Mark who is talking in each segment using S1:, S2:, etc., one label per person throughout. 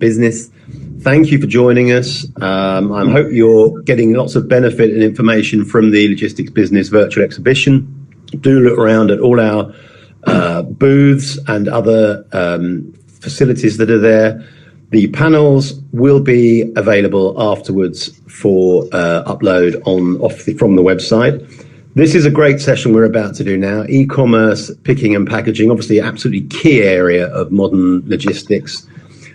S1: business. Thank you for joining us. I hope you're getting lots of benefit and information from the Logistics Business Virtual Exhibition. Do look around at all our booths and other facilities that are there. The panels will be available afterwards for upload from the website. This is a great session we're about to do now. E-commerce, picking and packaging, obviously absolutely key area of modern logistics.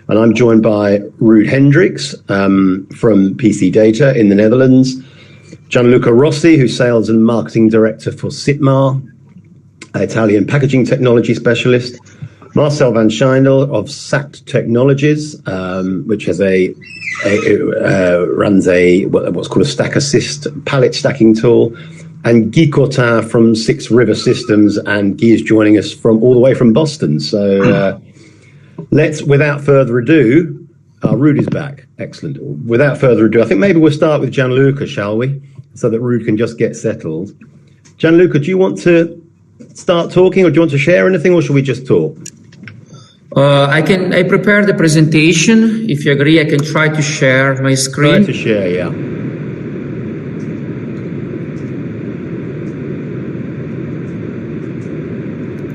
S1: And I'm joined by Ruud Hendricks from PC Data in the Netherlands, Gianluca Rossi, who's Sales and Marketing Director for Sitmar, Italian packaging technology specialist, Marcel van Schijndel of SAT Technologies, which has runs what's called a Stack Assist pallet stacking tool, and Guy Cotin from Six River Systems, and Guy is joining us all the way from Boston. So without further ado, Ruud is back. Excellent. Without further ado, I think maybe we'll start with Gianluca, shall we? So that Ruud can just get settled. Gianluca, do you want to start talking, or do you want to share anything, or should we just talk?
S2: I prepared the presentation. If you agree, I can try to share my screen.
S1: Try to share, yeah.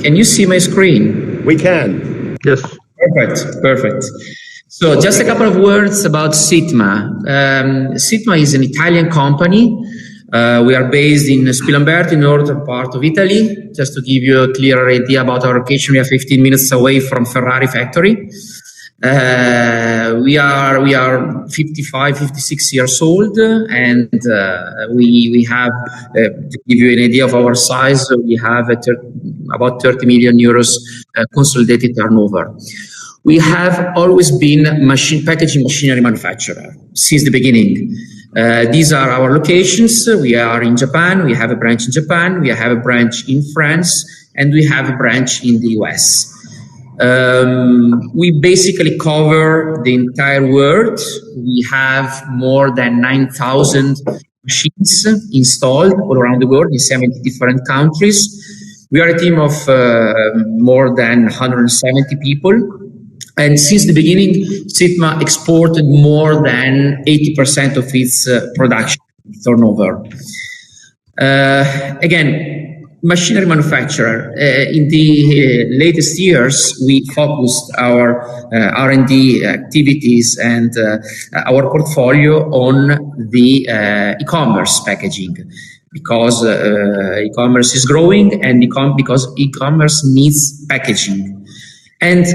S2: Can you see my screen?
S1: We can.
S3: Yes.
S2: Perfect. So just a couple of words about Sitmar. Sitmar is an Italian company. We are based in Spilamberto, in the northern part of Italy. Just to give you a clearer idea about our location, we are 15 minutes away from Ferrari factory. We are 55, 56 years old, and we have, to give you an idea of our size, we have about 30 million euros consolidated turnover. We have always been packaging machinery manufacturer since the beginning. These are our locations. We are in Japan. We have a branch in Japan. We have a branch in France, and we have a branch in the US. We basically cover the entire world. We have more than 9,000 machines installed all around the world in 70 different countries. We are a team of more than 170 people. And since the beginning, Sitmar exported more than 80% of its production turnover. Again, machinery manufacturer. In the latest years, we focused our R&D activities and our portfolio on the e-commerce packaging, because e-commerce is growing, and because e-commerce needs packaging. And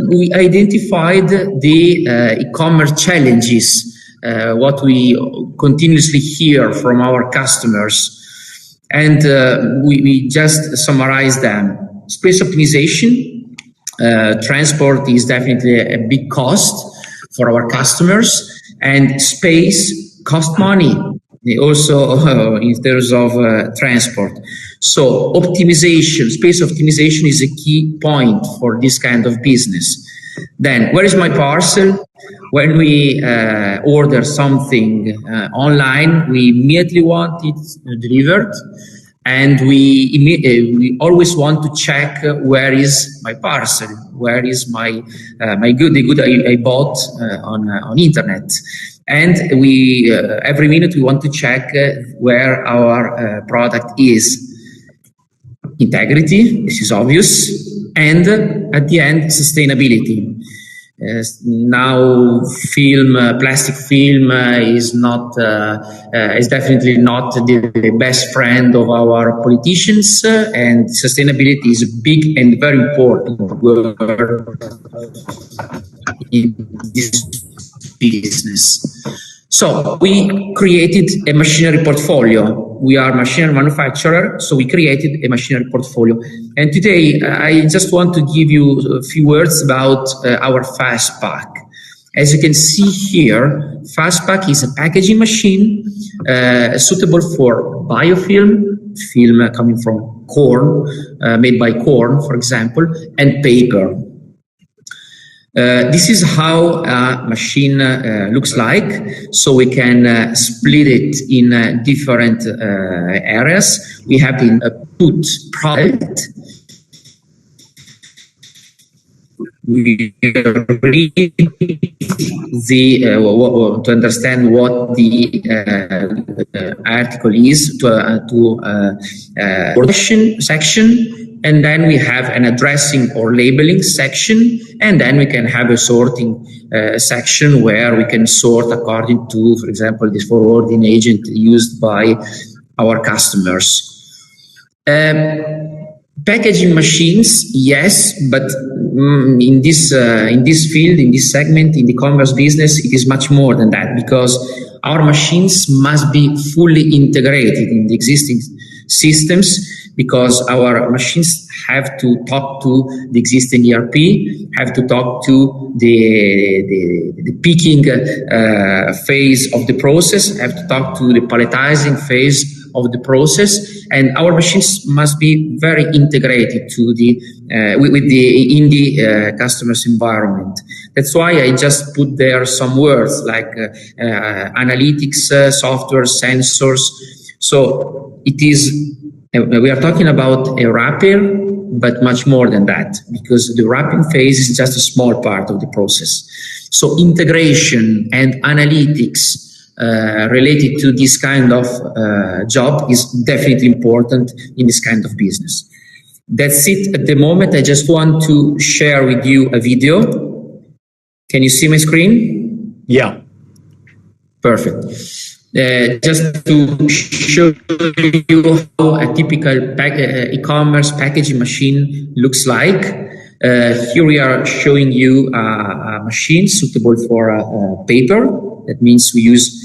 S2: we identified the e-commerce challenges, what we continuously hear from our customers. And we just summarize them. Space optimization. Transport is definitely a big cost for our customers, and space costs money, also in terms of transport. So optimization, space optimization is a key point for this kind of business. Then, where is my parcel? When we order something online, we immediately want it delivered, and we always want to check where is my parcel, where is my good, the good I bought on internet. And we every minute we want to check where our product is. Integrity, this is obvious, and at the end, sustainability. Now, plastic film is definitely not the best friend of our politicians, and sustainability is big and very important in this business. So we created a machinery portfolio. We are a machinery manufacturer, so we created a machinery portfolio. And today, I just want to give you a few words about our Fastpack. As you can see here, Fastpack is a packaging machine suitable for biofilm, film coming from corn, made by corn, for example, and paper. This is how a machine looks like. So we can split it in different areas. We have the put product. We read to understand what the article is, section, and then we have an addressing or labeling section, and then we can have a sorting section where we can sort according to, for example, this forwarding agent used by our customers. Packaging machines, yes, but in this field, in this segment, in the commerce business, it is much more than that, because our machines must be fully integrated in the existing systems, because our machines have to talk to the existing ERP, have to talk to the picking phase of the process, have to talk to the palletizing phase of the process, and our machines must be very integrated to the in the customer's environment. That's why I just put there some words like analytics, software, sensors. So it is. We are talking about a wrapper, but much more than that, because the wrapping phase is just a small part of the process. So integration and analytics related to this kind of job is definitely important in this kind of business. That's it at the moment. I just want to share with you a video. Can you see my screen?
S1: Yeah.
S2: Perfect. Just to show you how a typical e-commerce packaging machine looks like. Here we are showing you a machine suitable for paper. That means we use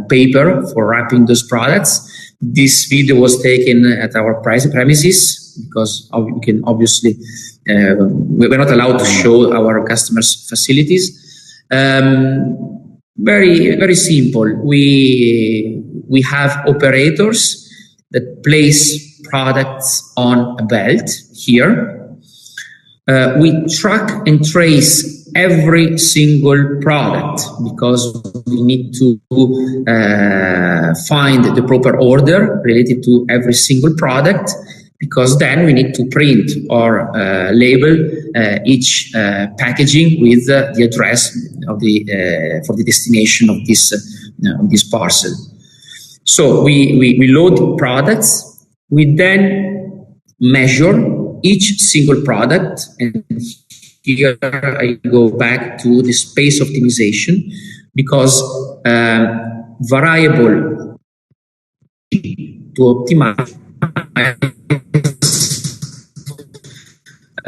S2: paper for wrapping those products. This video was taken at our premises, because we can obviously, we're not allowed to show our customers' facilities. Very, very simple. We have operators that place products on a belt here. We track and trace every single product, because we need to find the proper order related to every single product, because then we need to print or label each packaging with the address of for the destination of this parcel. So we load products. We then measure each single product, and here I go back to the space optimization, because variable to optimize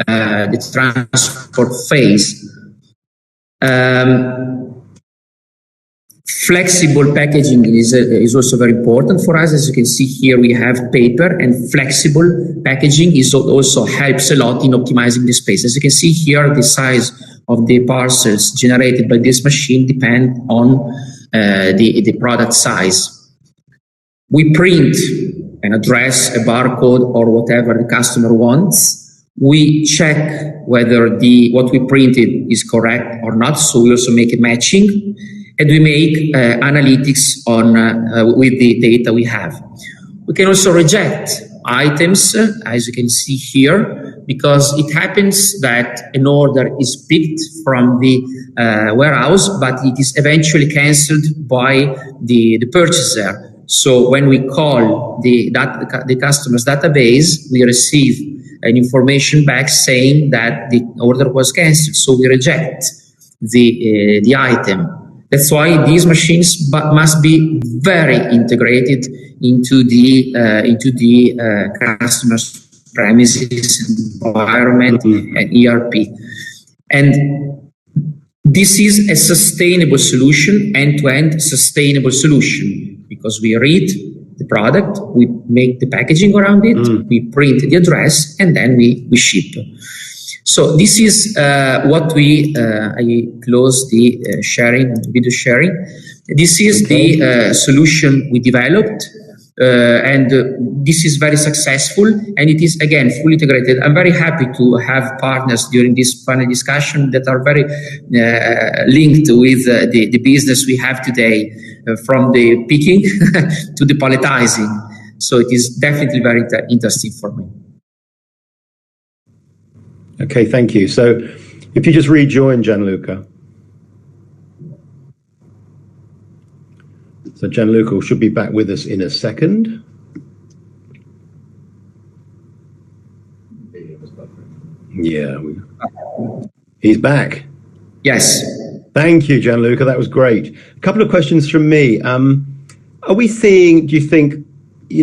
S2: the transport phase. Flexible packaging is also very important for us. As you can see here, we have paper, and flexible packaging also helps a lot in optimizing the space. As you can see here, the size of the parcels generated by this machine depend on the product size. We print an address, a barcode, or whatever the customer wants. We check whether what we printed is correct or not, so we also make a matching. And we make analytics on with the data we have. We can also reject items, as you can see here, because it happens that an order is picked from the warehouse, but it is eventually cancelled by the purchaser. So when we call the customer's database, we receive an information back saying that the order was cancelled. So we reject the item. That's why these machines must be very integrated into the customer's premises, environment, and ERP. And this is a sustainable solution, end-to-end sustainable solution, because we read the product, we make the packaging around it, we print the address, and then we ship. So this is what I close the video sharing. This is the solution we developed, and this is very successful, and it is again fully integrated. I'm very happy to have partners during this panel discussion that are very linked with the business we have today, from the picking to the palletizing. So it is definitely very interesting for me.
S1: Okay, thank you. So if you just rejoin, Gianluca. So Gianluca should be back with us in a second. Yeah, he's back.
S2: Yes.
S1: Thank you, Gianluca. That was great. A couple of questions from me. Are we seeing, do you think,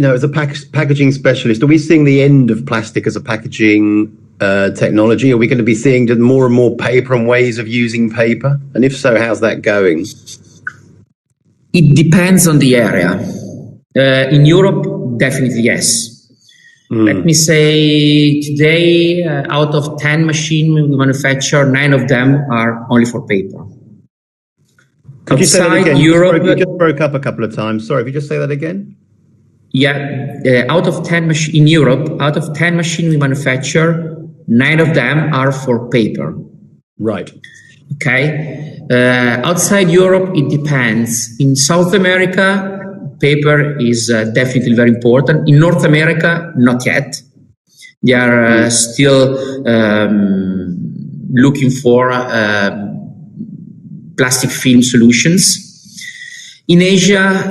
S1: as a packaging specialist, are we seeing the end of plastic as a packaging technology? Are we going to be seeing more and more paper and ways of using paper? And if so, how's that going?
S2: It depends on the area. In Europe, definitely yes. Let me say today, out of 10 machines we manufacture, 9 of them are only for paper.
S1: Could you say that again? Europe, you just broke up a couple of times. Sorry, if you just say that again?
S2: Yeah, out of 10 in Europe, out of 10 machines we manufacture, 9 of them are for paper.
S1: Right.
S2: Okay. Outside Europe, it depends. In South America, paper is definitely very important. In North America, not yet. They are still looking for plastic film solutions. In Asia,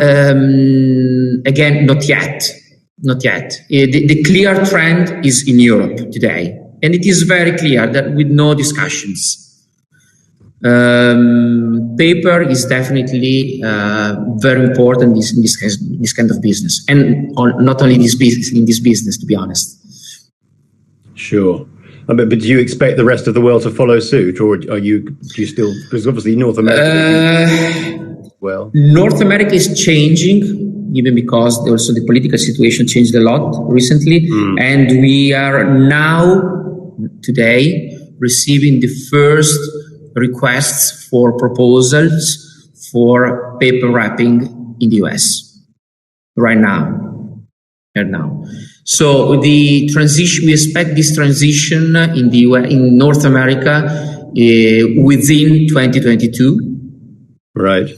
S2: again, not yet. Not yet. The clear trend is in Europe today. And it is very clear that with no discussions. Paper is definitely very important in this kind of business, and not only in this business, to be honest.
S1: Sure, but do you expect the rest of the world to follow suit, or do you still? Because obviously North America. Well,
S2: North America is changing, even because also the political situation changed a lot recently, and we are now today receiving the first requests for proposals for paper wrapping in the US right now. So the transition, we expect this transition in the US, in North America within 2022.
S1: Right.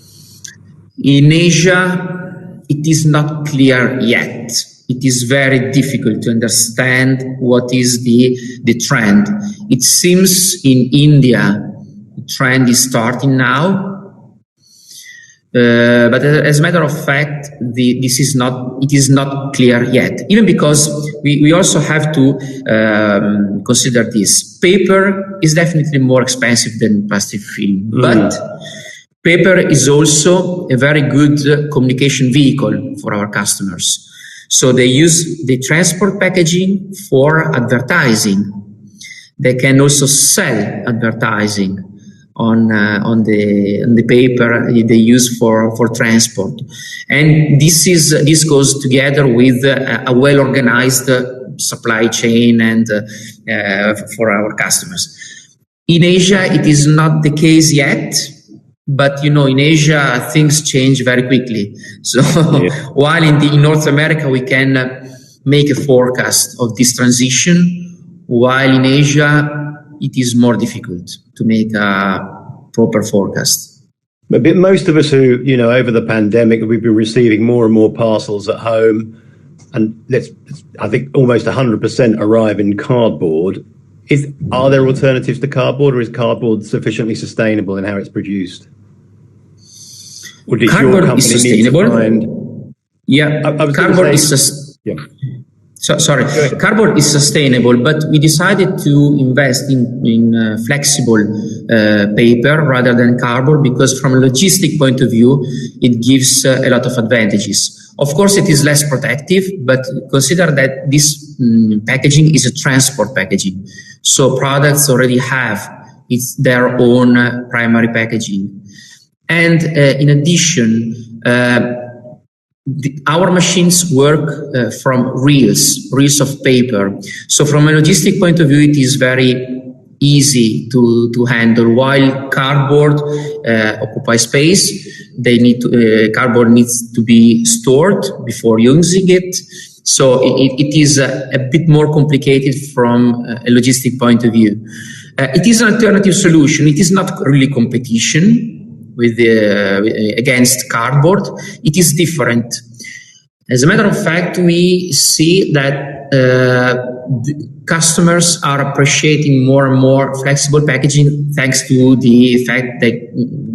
S2: In Asia, it is not clear yet. It is very difficult to understand what is the trend. It seems in India, trend is starting now, but as a matter of fact, it is not clear yet. Even because we also have to consider this. Paper is definitely more expensive than plastic film, but paper is also a very good communication vehicle for our customers. So they use the transport packaging for advertising. They can also sell advertising on the paper they use for transport, and this goes together with a well organized supply chain and for our customers. In Asia, it is not the case yet, but in Asia things change very quickly. So while in North America we can make a forecast of this transition, while in Asia it is more difficult to make a proper forecast.
S1: But most of us who, over the pandemic, we've been receiving more and more parcels at home, and I think almost 100% arrive in cardboard. Are there alternatives to cardboard, or is cardboard sufficiently sustainable in how it's produced? Or did
S2: cardboard
S1: your company
S2: is sustainable.
S1: Need to find...
S2: Yeah, cardboard is sustainable. Cardboard is sustainable, but we decided to invest in flexible paper rather than cardboard because from a logistic point of view, it gives a lot of advantages. Of course, it is less protective, but consider that this packaging is a transport packaging. So products already have their own primary packaging. And in addition, our machines work from reels of paper. So from a logistic point of view, it is very easy to handle. While cardboard occupies space, cardboard needs to be stored before using it. So it is a bit more complicated from a logistic point of view. It is an alternative solution. It is not really competition against cardboard. It is different. As a matter of fact, we see that customers are appreciating more and more flexible packaging thanks to the fact that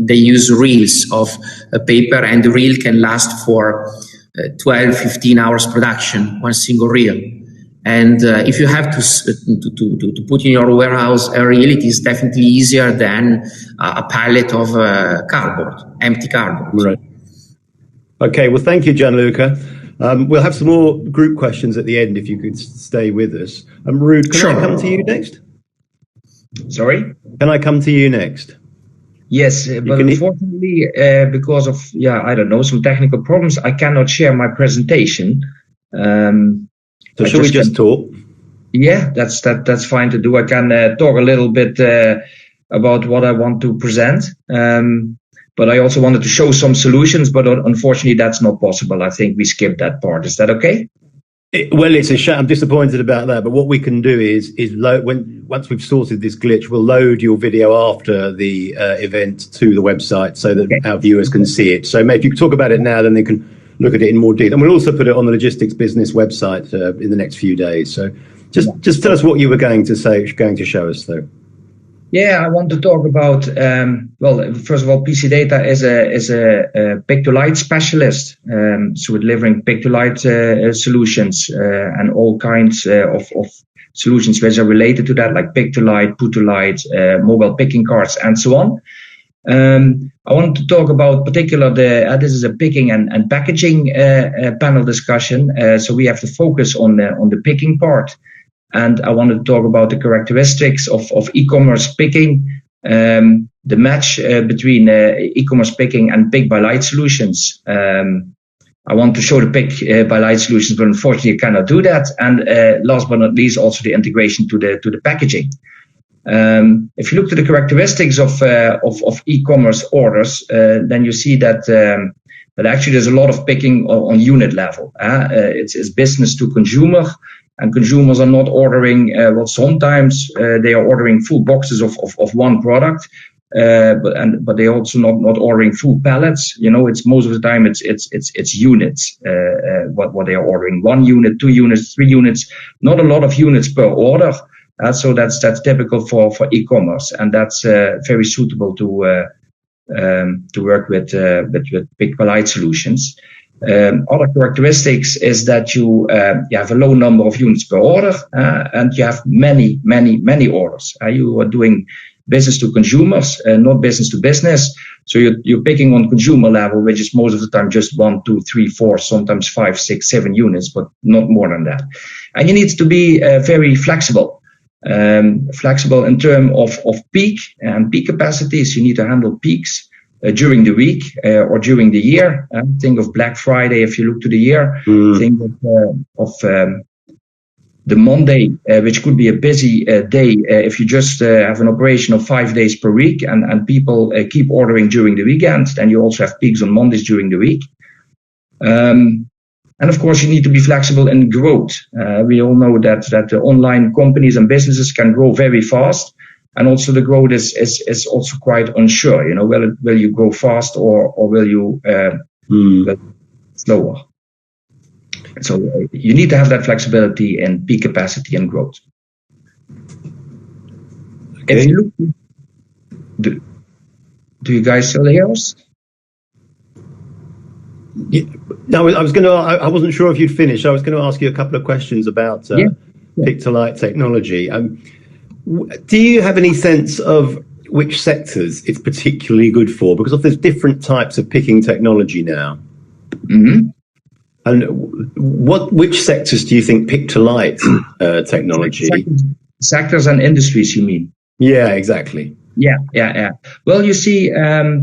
S2: they use reels of paper, and the reel can last for 12, 15 hours production, one single reel. And if you have to put in your warehouse a reel, it is definitely easier than a pallet of cardboard, empty cardboard.
S1: Right. Okay, well, thank you, Gianluca. We'll have some more group questions at the end if you could stay with us. Ruud, can I come to you next?
S3: Sorry?
S1: Can I come to you next?
S3: Yes, but unfortunately, because of, some technical problems, I cannot share my presentation.
S1: So shall we just talk?
S3: Yeah, that's fine to do. I can talk a little bit about what I want to present. But I also wanted to show some solutions, but unfortunately that's not possible. I think we skipped that part. Is that okay?
S1: Well, it's a shame. I'm disappointed about that. But what we can do is once we've sorted this glitch, we'll load your video after the event to the website so that our viewers can see it. So maybe if you can talk about it now, then they can look at it in more detail. And we'll also put it on the Logistics Business website in the next few days. So just tell us what you were going to show us, though.
S3: Yeah, I want to talk about, first of all, PC Data is a pick-to-light specialist. So we're delivering pick-to-light solutions and all kinds of solutions which are related to that, like pick-to-light, put-to-light, mobile picking cards, and so on. I want to talk about this is a picking and packaging panel discussion. So we have to focus on the picking part. And I wanted to talk about the characteristics of e-commerce picking, the match between e-commerce picking and pick by light solutions. I want to show the pick by light solutions, but unfortunately I cannot do that. And last but not least, also the integration to the packaging. If you look to the characteristics of e-commerce orders, then you see that actually there's a lot of picking on unit level. It's business to consumer. And consumers are not ordering, sometimes they are ordering full boxes of one product, but they also not ordering full pallets. It's most of the time it's units, what they are ordering. 1 unit, 2 units, 3 units, not a lot of units per order. So that's typical for e-commerce, and that's very suitable to work with pick by light solutions. Other characteristics is that you have a low number of units per order, and you have many orders. You are doing business to consumers, not business to business. So you're picking on consumer level, which is most of the time just 1, 2, 3, 4, sometimes 5, 6, 7 units, but not more than that. And you need to be very flexible. Flexible in terms of peak and peak capacities. You need to handle peaks during the week or during the year. Think of Black Friday if you look to the year. Think of the Monday, which could be a busy day if you just have an operation of 5 days per week and people keep ordering during the weekend. Then you also have peaks on Mondays during the week. And of course, you need to be flexible in growth. We all know that the online companies and businesses can grow very fast. And also the growth is also quite unsure. Will you grow fast or will you slower? So you need to have that flexibility in peak capacity and growth. Okay. If you look, do you guys still hear us?
S1: Yeah. No, I wasn't sure if you'd finished. I was going to ask you a couple of questions about pick-to-light technology. Do you have any sense of which sectors it's particularly good for? Because there's different types of picking technology now.
S3: Mm-hmm.
S1: And which sectors do you think pick-to-light technology?
S3: Sectors and industries, you mean?
S1: Yeah, exactly.
S3: Yeah. Well, you see,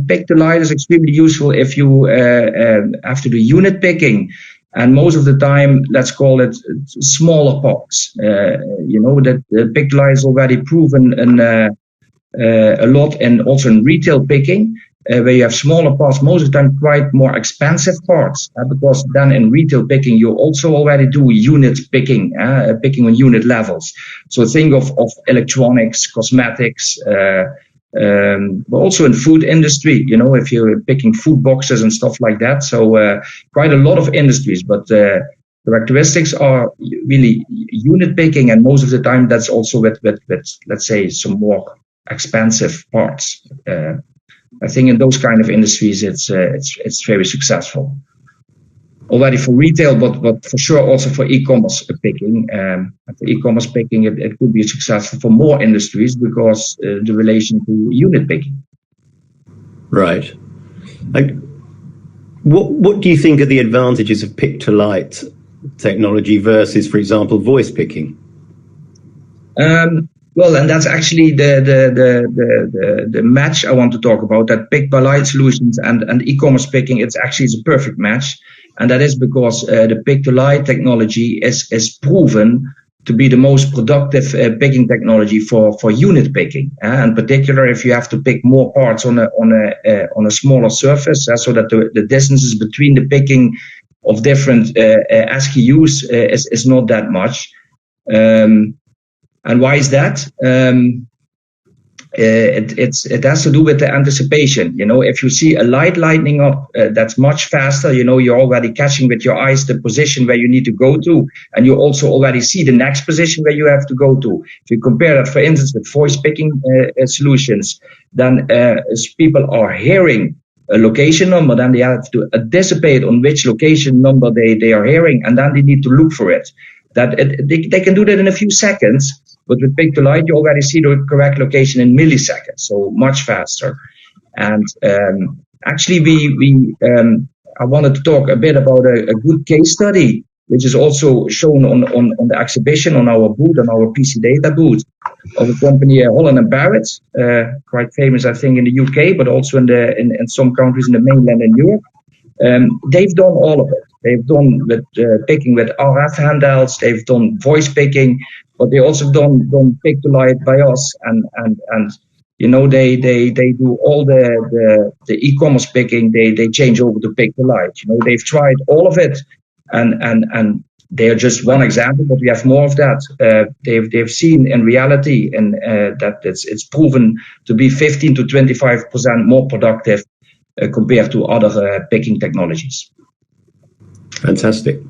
S3: pick-to-light is extremely useful if you have to do unit picking. And most of the time, let's call it smaller pots. That pick-to-light is already proven a lot, and also in retail picking, where you have smaller parts, most of the time quite more expensive parts, because then in retail picking, you also already do unit picking, picking on unit levels. So think of electronics, cosmetics, but also in food industry, if you're picking food boxes and stuff like that. So quite a lot of industries, but characteristics are really unit picking, and most of the time that's also with let's say some more expensive parts. I think in those kind of industries, it's very successful already for retail, but for sure also for e-commerce picking. For e-commerce picking, it could be successful for more industries because the relation to unit picking.
S1: Right. What do you think are the advantages of pick-to-light technology versus, for example, voice picking?
S3: Well, and that's actually the match I want to talk about. That pick by light solutions and e-commerce picking, it's a perfect match, and that is because the pick to light technology is proven to be the most productive picking technology for unit picking. In particular, if you have to pick more parts on a smaller surface, so that the distances between the picking of different SKUs is not that much. And why is that? It has to do with the anticipation. If you see a light lighting up, that's much faster. You're already catching with your eyes the position where you need to go to, and you also already see the next position where you have to go to. If you compare that, for instance, with voice picking solutions, then as people are hearing a location number, then they have to anticipate on which location number they are hearing, and then they need to look for it. They can do that in a few seconds. But with pick to light, you already see the correct location in milliseconds, so much faster. And actually, I wanted to talk a bit about a good case study, which is also shown on the exhibition on our booth, on our PC Data booth, of a company, Holland & Barrett, quite famous, I think, in the UK, but also in some countries in the mainland in Europe. They've done all of it. They've done with picking with RF handhelds. They've done voice picking, but they also done pick to light by us. And they do all the e-commerce picking. They change over to pick to light. They've tried all of it, and they are just one example, but we have more of that. They've seen in reality, and that it's proven to be 15 to 25% more productive compared to other picking technologies.
S1: Fantastic.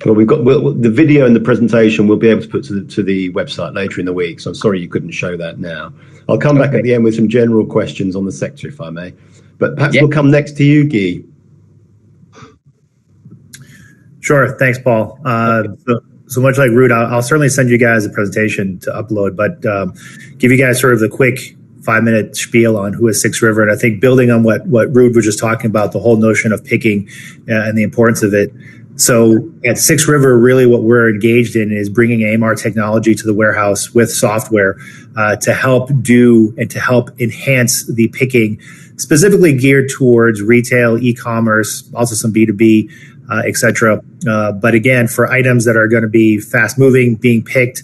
S1: Well, the video and the presentation we'll be able to put to the website later in the week. So I'm sorry you couldn't show that now. I'll come back at the end with some general questions on the sector, if I may. But perhaps we'll come next to you, Guy.
S4: Sure. Thanks, Paul. So much like Ruud, I'll certainly send you guys a presentation to upload, but give you guys sort of the quick 5-minute spiel on who is 6 River. And I think building on what Ruud was just talking about, the whole notion of picking and the importance of it. So at 6 River, really what we're engaged in is bringing AMR technology to the warehouse with software to help do and to help enhance the picking, specifically geared towards retail, e-commerce, also some B2B, et cetera. But again, for items that are going to be fast moving, being picked,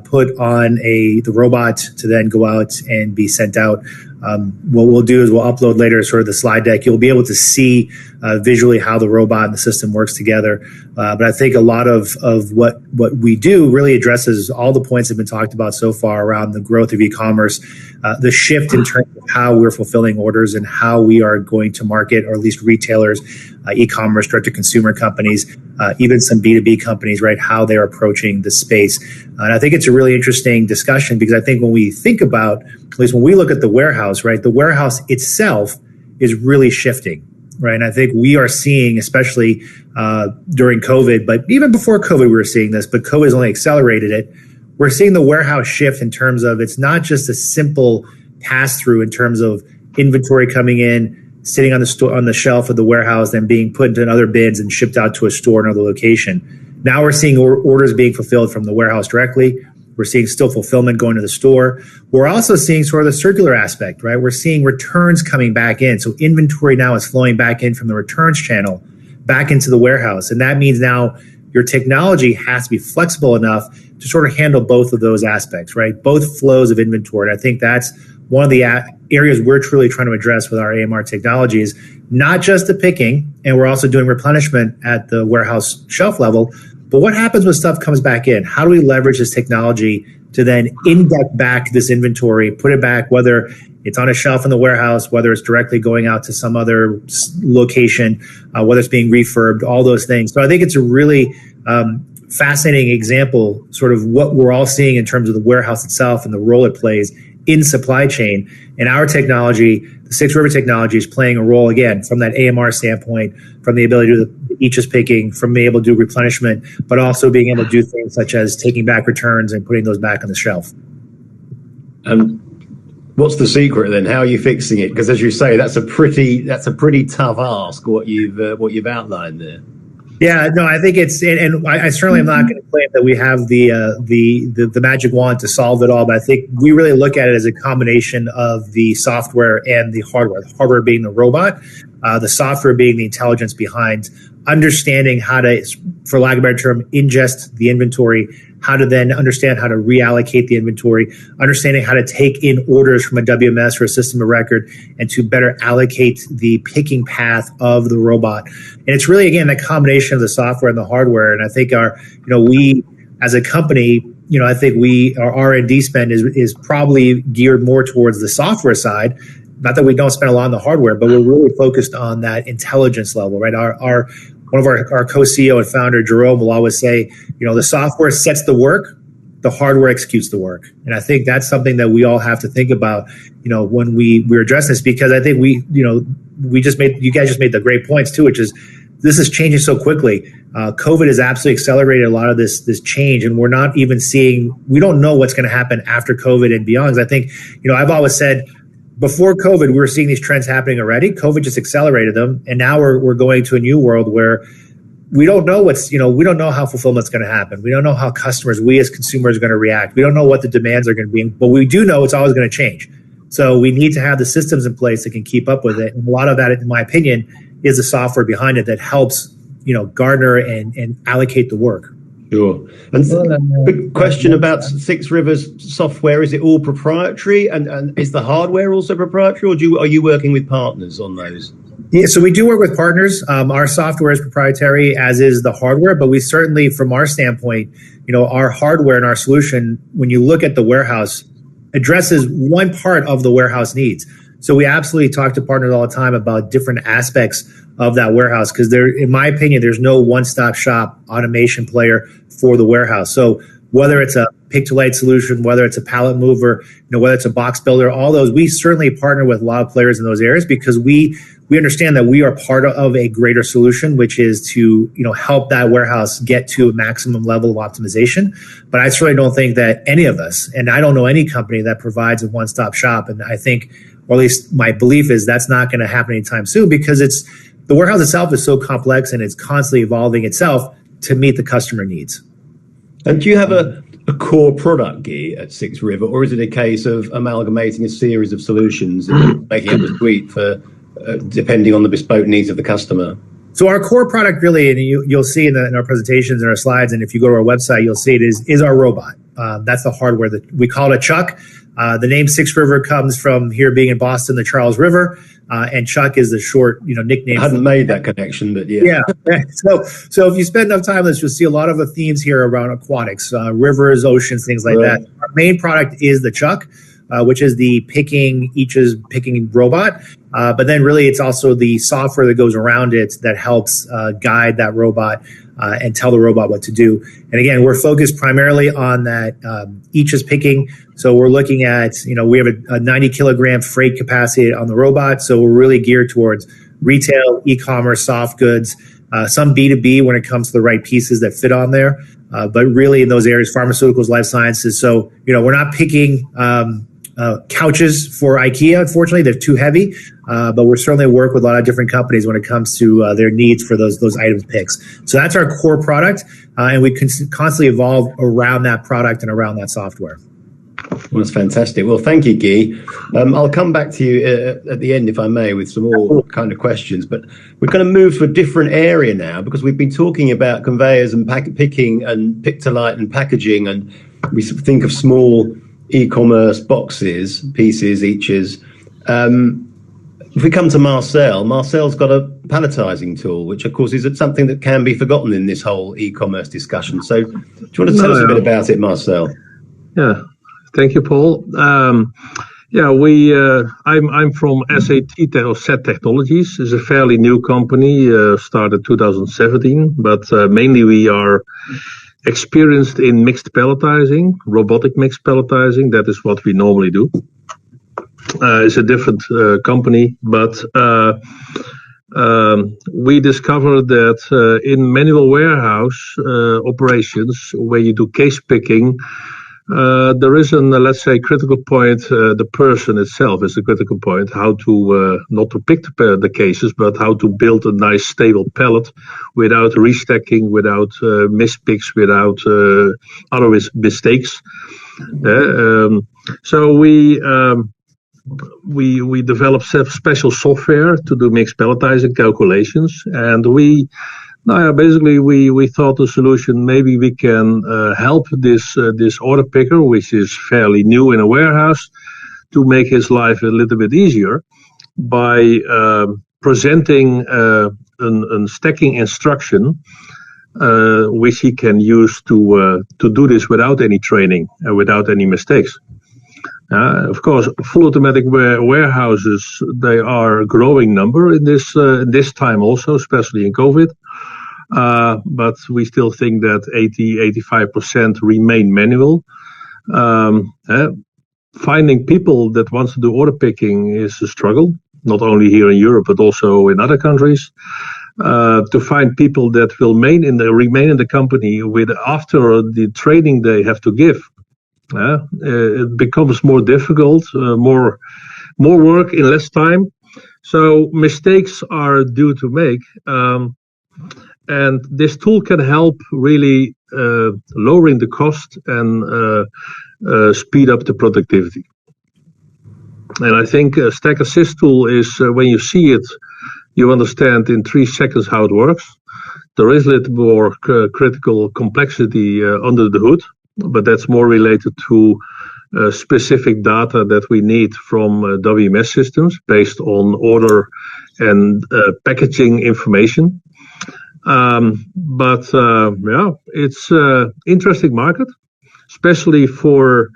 S4: put on the robot to then go out and be sent out. What we'll do is we'll upload later sort of the slide deck. You'll be able to see visually how the robot and the system works together. But I think a lot of what we do really addresses all the points that have been talked about so far around the growth of e-commerce, the shift in terms of how we're fulfilling orders and how we are going to market, or at least retailers, e-commerce, direct-to-consumer companies, even some B2B companies, right, how they're approaching the space. And I think it's a really interesting discussion because I think when we think about, at least when we look at the warehouse, right, the warehouse itself is really shifting, right? And I think we are seeing, especially during COVID, but even before COVID, we were seeing this, but COVID has only accelerated it. We're seeing the warehouse shift in terms of it's not just a simple pass-through in terms of inventory coming in, sitting on the shelf of the warehouse, then being put into other bids and shipped out to a store in another location. Now we're seeing orders being fulfilled from the warehouse directly. We're seeing still fulfillment going to the store. We're also seeing sort of the circular aspect, right? We're seeing returns coming back in. So inventory now is flowing back in from the returns channel back into the warehouse. And that means now your technology has to be flexible enough to sort of handle both of those aspects, right? Both flows of inventory. And I think that's one of the areas we're truly trying to address with our AMR technology is not just the picking, and we're also doing replenishment at the warehouse shelf level, but what happens when stuff comes back in? How do we leverage this technology to then index back this inventory, put it back, whether It's on a shelf in the warehouse, whether it's directly going out to some other location, whether it's being refurbed, all those things. So I think it's a really fascinating example, sort of what we're all seeing in terms of the warehouse itself and the role it plays in supply chain. And our technology, the Six River technology, is playing a role, again, from that AMR standpoint, from the ability to do the each picking, from being able to do replenishment, but also being able to do things such as taking back returns and putting those back on the shelf.
S1: What's the secret then? How are you fixing it? Because as you say, that's a pretty tough ask, what you've outlined there.
S4: Yeah, no, I think it's, and I certainly am not going to claim that we have the magic wand to solve it all, but I think we really look at it as a combination of the software and the hardware. The hardware being the robot, the software being the intelligence behind understanding how to, for lack of a better term, ingest the inventory, how to then understand how to reallocate the inventory, understanding how to take in orders from a WMS or a system of record, and to better allocate the picking path of the robot. And it's really, again, that combination of the software and the hardware. And I think we as a company, I think our R&D spend is probably geared more towards the software side. Not that we don't spend a lot on the hardware, but we're really focused on that intelligence level, right? One of our co-CEO and founder, Jerome, will always say, the software sets the work, the hardware executes the work. And I think that's something that we all have to think about, when we're addressing this, because I think you guys just made the great points too, which is this is changing so quickly. COVID has absolutely accelerated a lot of this change, and we're not even we don't know what's going to happen after COVID and beyond. I think, I've always said, before COVID, we were seeing these trends happening already. COVID just accelerated them. And now we're going to a new world where we don't know we don't know how fulfillment's going to happen. We don't know how we as consumers are going to react. We don't know what the demands are going to be, but we do know it's always going to change. So we need to have the systems in place that can keep up with it. And a lot of that, in my opinion, is the software behind it that helps, garner and allocate the work.
S1: Sure. And big question about Six Rivers software. Is it all proprietary? And is the hardware also proprietary, or are you working with partners on those?
S4: Yeah, so we do work with partners. Our software is proprietary, as is the hardware, but we certainly, from our standpoint, our hardware and our solution, when you look at the warehouse, addresses one part of the warehouse needs. So we absolutely talk to partners all the time about different aspects of that warehouse, because in my opinion, there's no one-stop shop automation player for the warehouse. So whether it's a pick-to-light solution, whether it's a pallet mover, whether it's a box builder, all those, we certainly partner with a lot of players in those areas, because we understand that we are part of a greater solution, which is to help that warehouse get to a maximum level of optimization. But I certainly don't think that any of us, and I don't know any company that provides a one-stop shop. And I think, or at least my belief is, that's not going to happen anytime soon, because the warehouse itself is so complex and it's constantly evolving itself to meet the customer needs. And
S1: do you have a core product, Guy, at Six River, or is it a case of amalgamating a series of solutions and making up a suite for depending on the bespoke needs of the customer?
S4: So our core product, really, and you'll see in our presentations and our slides, and if you go to our website, you'll see it is our robot. That's the hardware that we call it a Chuck. The name Six River comes from here being in Boston, the Charles River, and Chuck is the short, nickname.
S1: I hadn't made that connection, but yeah.
S4: Yeah. So if you spend enough time with this, you'll see a lot of the themes here around aquatics, rivers, oceans, things like that. Our main product is the Chuck, which is the picking robot. But then really it's also the software that goes around it that helps guide that robot and tell the robot what to do. And again, we're focused primarily on that each is picking. So we're looking at, we have a 90 kilogram freight capacity on the robot. So we're really geared towards retail, e-commerce, soft goods, some B2B when it comes to the right pieces that fit on there. But really in those areas, pharmaceuticals, life sciences. So, we're not picking couches for IKEA, unfortunately. They're too heavy. But we're certainly work with a lot of different companies when it comes to their needs for those items picks. So that's our core product. And we constantly evolve around that product and around that software.
S1: Well, that's fantastic. Well, thank you, Guy. I'll come back to you at the end, if I may, with some more kind of questions. But we're going to move to a different area now, because we've been talking about conveyors and picking and pick-to-light and packaging. And we think of small e-commerce boxes, pieces, eaches. If we come to Marcel's got a palletizing tool, which, of course, is something that can be forgotten in this whole e-commerce discussion. So do you want to tell us a bit about it, Marcel?
S5: Yeah. Thank you, Paul. I'm from SAT or SET Technologies. It's a fairly new company, started 2017, but mainly we are experienced in mixed palletizing, robotic mixed palletizing. That is what we normally do. It's a different company, but we discovered that in manual warehouse operations, where you do case picking, there is let's say, critical point. The person itself is a critical point. How to not to pick the cases, but how to build a nice stable pallet without restacking, without mispicks, without other mistakes. So we developed special software to do mixed palletizing calculations, and we thought the solution, maybe we can help this order picker, which is fairly new in a warehouse, to make his life a little bit easier by presenting a stacking instruction which he can use to do this without any training and without any mistakes. Of course, full automatic warehouses, they are a growing number in this time also, especially in COVID. But we still think that 80-85% remain manual. Finding people that want to do order picking is a struggle, not only here in Europe, but also in other countries. To find people that will remain in the company after the training they have to give. It becomes more difficult, more work in less time. So mistakes are due to make. And this tool can help really lowering the cost and speed up the productivity. And I think a Stack Assist tool is, when you see it, you understand in 3 seconds how it works. There is a little more critical complexity under the hood, but that's more related to specific data that we need from WMS systems based on order and packaging information. But it's an interesting market, especially for,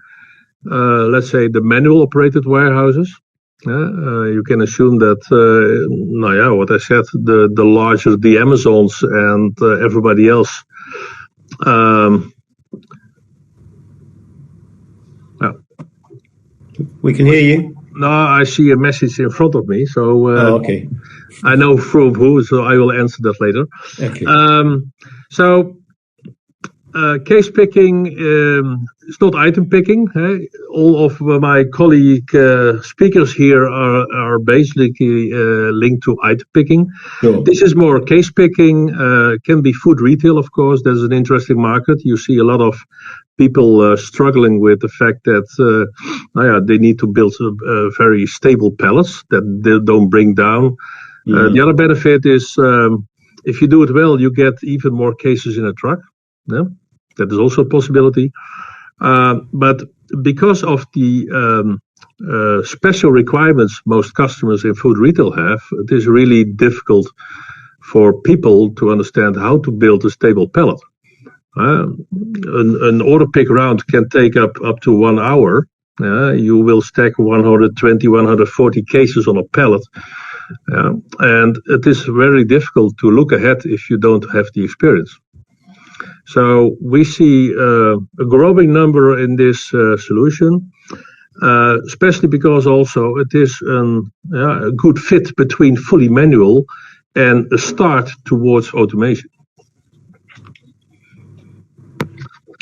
S5: let's say, the manual operated warehouses. You can assume that, what I said, the larger the Amazons and everybody else.
S1: We can hear you.
S5: No, I see a message in front of me, so
S1: okay.
S5: I know from who, so I will answer that later.
S1: Okay.
S5: Case picking is not item picking. All of my colleague speakers here are basically linked to item picking.
S1: Sure.
S5: This is more case picking. Can be food retail, of course. There's an interesting market. You see a lot of people struggling with the fact that they need to build very stable pallets that they don't bring down. The other benefit is if you do it well, you get even more cases in a truck. Yeah? That is also a possibility. But because of the special requirements most customers in food retail have, it is really difficult for people to understand how to build a stable pallet. An order pick round can take up to 1 hour. You will stack 120, 140 cases on a pallet. And it is very difficult to look ahead if you don't have the experience. So we see a growing number in this solution, especially because also it is a good fit between fully manual and a start towards automation.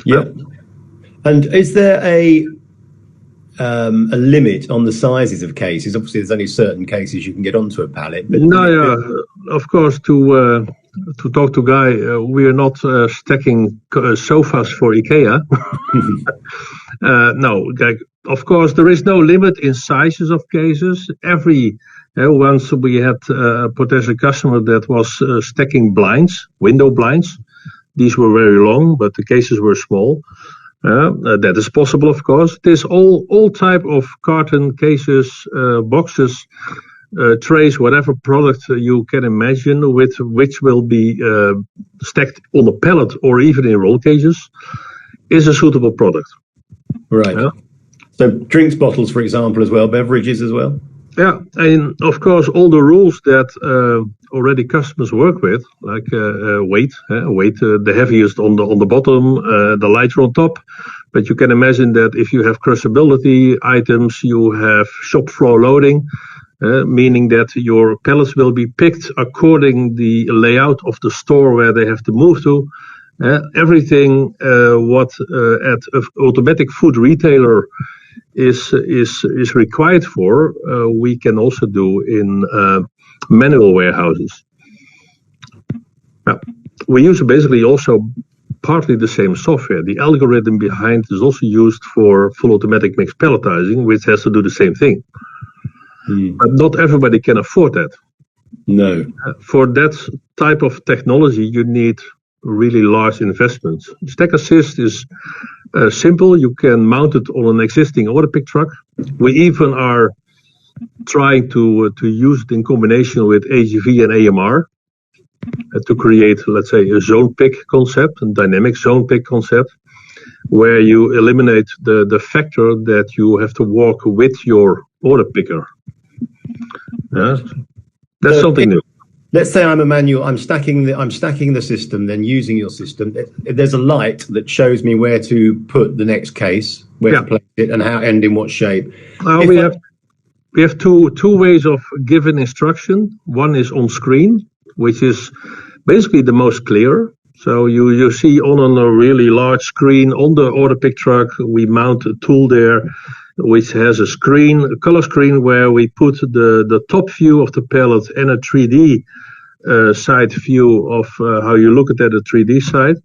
S1: Yeah. And is there a limit on the sizes of cases? Obviously, there's only certain cases you can get onto a pallet. But
S5: of course, to talk to Guy, we are not stacking sofas for IKEA. No, of course, there is no limit in sizes of cases. Once we had a potential customer that was stacking blinds, window blinds. These were very long, but the cases were small. That is possible, of course. There's all type of carton cases, boxes, trays, whatever product you can imagine, which will be stacked on a pallet or even in roll cages, is a suitable product.
S1: Right. So drinks bottles, for example, as well, beverages as well.
S5: Yeah, and of course, all the rules that already customers work with, like weight, the heaviest on the bottom, the lighter on top. But you can imagine that if you have crushability items, you have shop floor loading, meaning that your pallets will be picked according the layout of the store where they have to move to. Everything what at an automatic food retailer is required for, we can also do in manual warehouses. We use basically also partly the same software. The algorithm behind is also used for full automatic mixed palletizing, which has to do the same thing. But not everybody can afford that.
S1: No.
S5: For that type of technology, you need really large investments. Stack Assist is simple. You can mount it on an existing order pick truck. We even are trying to use it in combination with AGV and AMR to create, let's say, a zone pick concept, a dynamic zone pick concept, where you eliminate the factor that you have to walk with your order picker. That's something new.
S1: Let's say I'm a manual. I'm stacking the system, then using your system. There's a light that shows me where to put the next case, where to place it, and and in what shape.
S5: We have two ways of giving instruction. One is on screen, which is basically the most clear. So you see on a really large screen on the order pick truck, we mount a tool there, which has a color screen where we put the top view of the pallet and a 3D side view of how you look at a 3D side.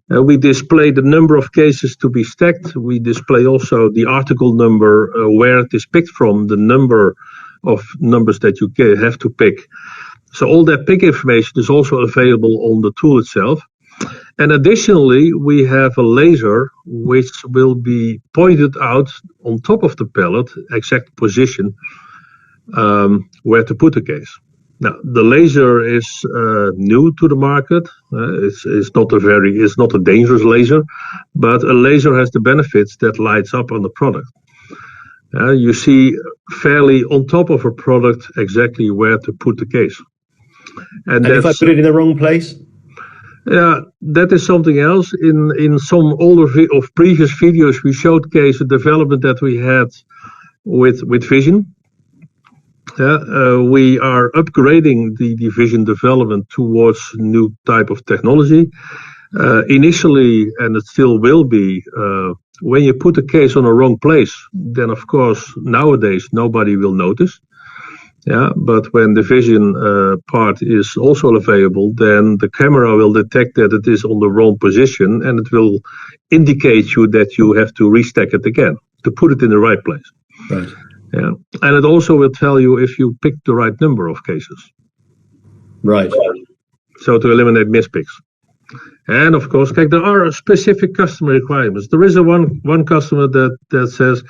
S5: We display the number of cases to be stacked. We display also the article number, where it is picked from, the number of numbers that you have to pick. So all that pick information is also available on the tool itself. And additionally, we have a laser which will be pointed out on top of the pallet, exact position where to put the case. Now, the laser is new to the market. It's not a dangerous laser, but a laser has the benefits that lights up on the product. You see fairly on top of a product exactly where to put the case.
S1: And if I put it in the wrong place?
S5: Yeah, that is something else. In some older previous videos, we showcased the development that we had with vision. We are upgrading the vision development towards new type of technology. Initially, and it still will be, when you put a case on a wrong place, then of course nowadays nobody will notice. But when the vision part is also available, then the camera will detect that it is on the wrong position, and it will indicate you that you have to restack it again to put it in the right place.
S1: Right.
S5: Yeah, and it also will tell you if you picked the right number of cases.
S1: Right.
S5: So to eliminate mispicks. And of course, there are specific customer requirements. There is one customer that says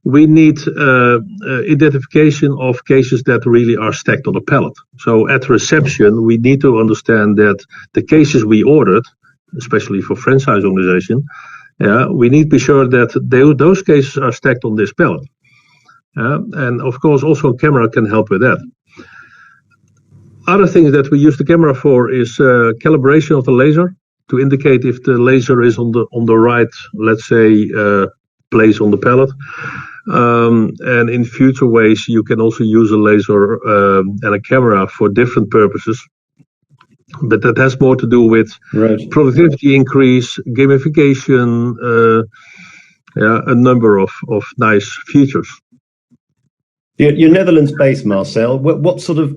S5: we need identification of cases that really are stacked on a pallet. So at reception, we need to understand that the cases we ordered, especially for franchise organization, we need to be sure that those cases are stacked on this pallet. And of course, also a camera can help with that. Other things that we use the camera for is calibration of the laser to indicate if the laser is on the right, let's say, place on the pallet. And in future ways, you can also use a laser and a camera for different purposes. But that has more to do with productivity increase, gamification, a number of nice features.
S1: You're Netherlands-based, Marcel. What sort of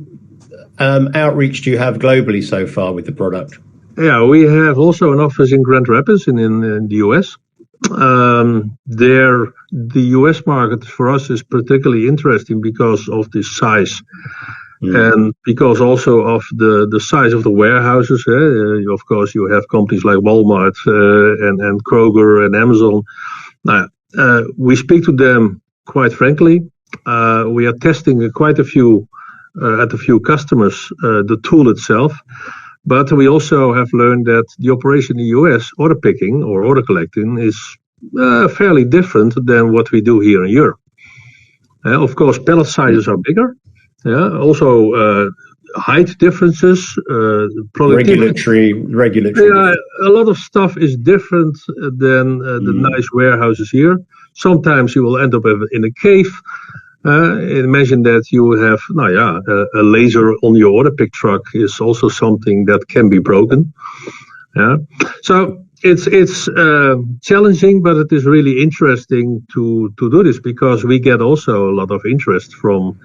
S1: outreach do you have globally so far with the product?
S5: Yeah, we have also an office in Grand Rapids in the US. The US market for us is particularly interesting because of the size and because also of the size of the warehouses. Of course, you have companies like Walmart and Kroger and Amazon. Now, we speak to them quite frankly. We are testing quite a few customers the tool itself, but we also have learned that the operation in the US, order picking or order collecting, is fairly different than what we do here in Europe. Of course, pallet sizes are bigger. Also, height differences,
S1: regulatory.
S5: A lot of stuff is different than the nice warehouses here. Sometimes you will end up in a cave. Imagine that you have a laser on your order pick truck is also something that can be broken. So it's challenging, but it is really interesting to do this, because we get also a lot of interest from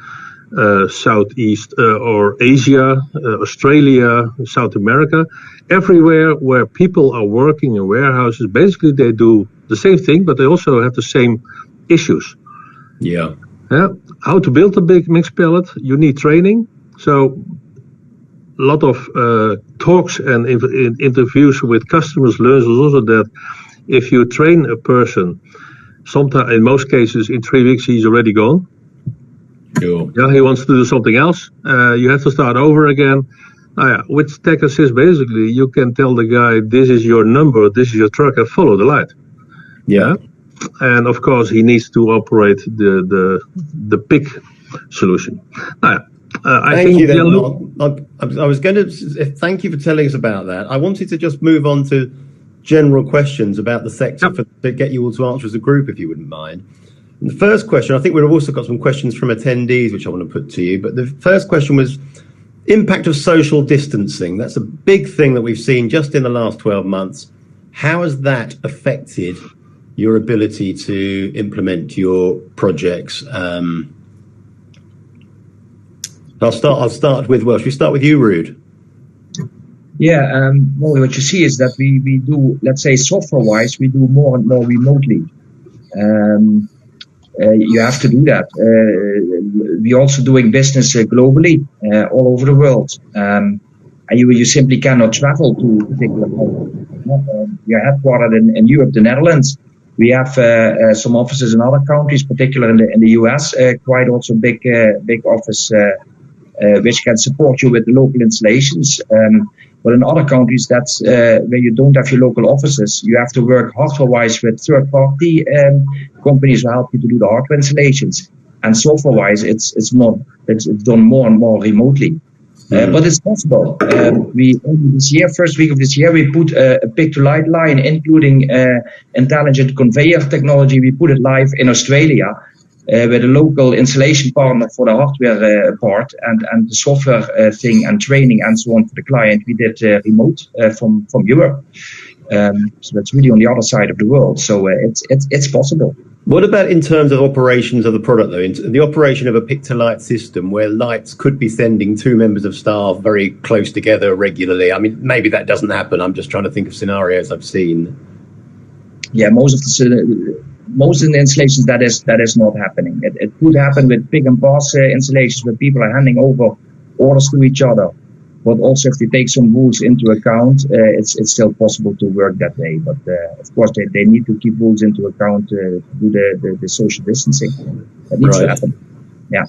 S5: Southeast or Asia, Australia, South America, everywhere where people are working in warehouses. Basically, they do the same thing, but they also have the same issues.
S1: Yeah.
S5: How to build a big mixed pallet? You need training. So a lot of talks and interviews with customers learns also that if you train a person, sometimes in most cases in 3 weeks he's already gone.
S1: Sure.
S5: Yeah, he wants to do something else. You have to start over again. With Tech Assist, basically, you can tell the guy, this is your number, this is your truck, and follow the light.
S1: Yeah.
S5: And of course, he needs to operate the pick solution.
S1: Thank you. I was going to thank you for telling us about that. I wanted to just move on to general questions about the sector to get you all to answer as a group, if you wouldn't mind. And the first question, I think we've also got some questions from attendees, which I want to put to you. But the first question was impact of social distancing. That's a big thing that we've seen just in the last 12 months. How has that affected your ability to implement your projects? I'll start with, should we start with you, Ruud?
S3: Yeah, well, what you see is that we do, let's say software-wise, we do more and more remotely. You have to do that. We're also doing business globally, all over the world. And you simply cannot travel to particular countries. We are headquartered in Europe, the Netherlands. We have some offices in other countries, particularly in the US, quite also big office, which can support you with the local installations. But in other countries, that's where you don't have your local offices. You have to work hardware-wise with third-party companies who help you to do the hardware installations. And software-wise, it's done more and more remotely. But it's possible. This year, first week of this year, we put a pick-to-light line, including intelligent conveyor technology. We put it live in Australia. With a local installation partner for the hardware part and the software thing and training and so on for the client, we did remote from Europe. So that's really on the other side of the world. So it's possible.
S1: What about in terms of operations of the product, though? In the operation of a pick-to-light system where lights could be sending 2 members of staff very close together regularly? I mean, maybe that doesn't happen. I'm just trying to think of scenarios I've seen.
S3: Yeah, most of the installations that is not happening. It could happen with pick and pass installations where people are handing over orders to each other. But also if they take some rules into account, it's still possible to work that way. But of course they need to keep rules into account to do the social distancing. That needs to happen. Yeah.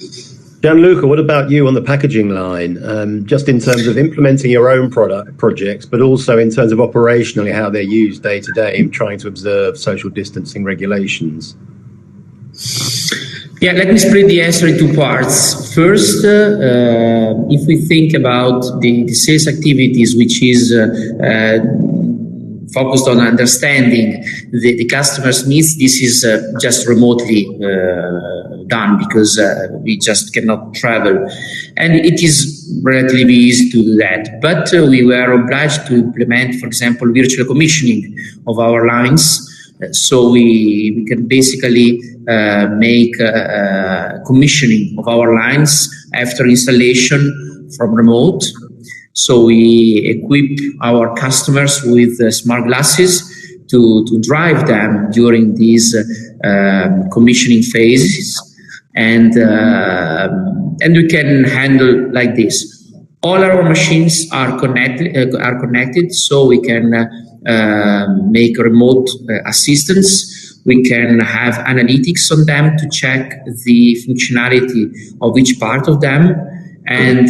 S1: Gianluca, what about you on the packaging line? Just in terms of implementing your own projects, but also in terms of operationally how they're used day to day, trying to observe social distancing regulations.
S2: Yeah, let me split the answer in 2 parts. First, if we think about the sales activities, which is focused on understanding the customer's needs, this is just remotely done because we just cannot travel. And it is relatively easy to do that. But we were obliged to implement, for example, virtual commissioning of our lines. So we can basically make commissioning of our lines after installation from remote. So we equip our customers with smart glasses to drive them during these commissioning phases, and we can handle like this. All our machines are connected, so we can make remote assistance. We can have analytics on them to check the functionality of each part of them. And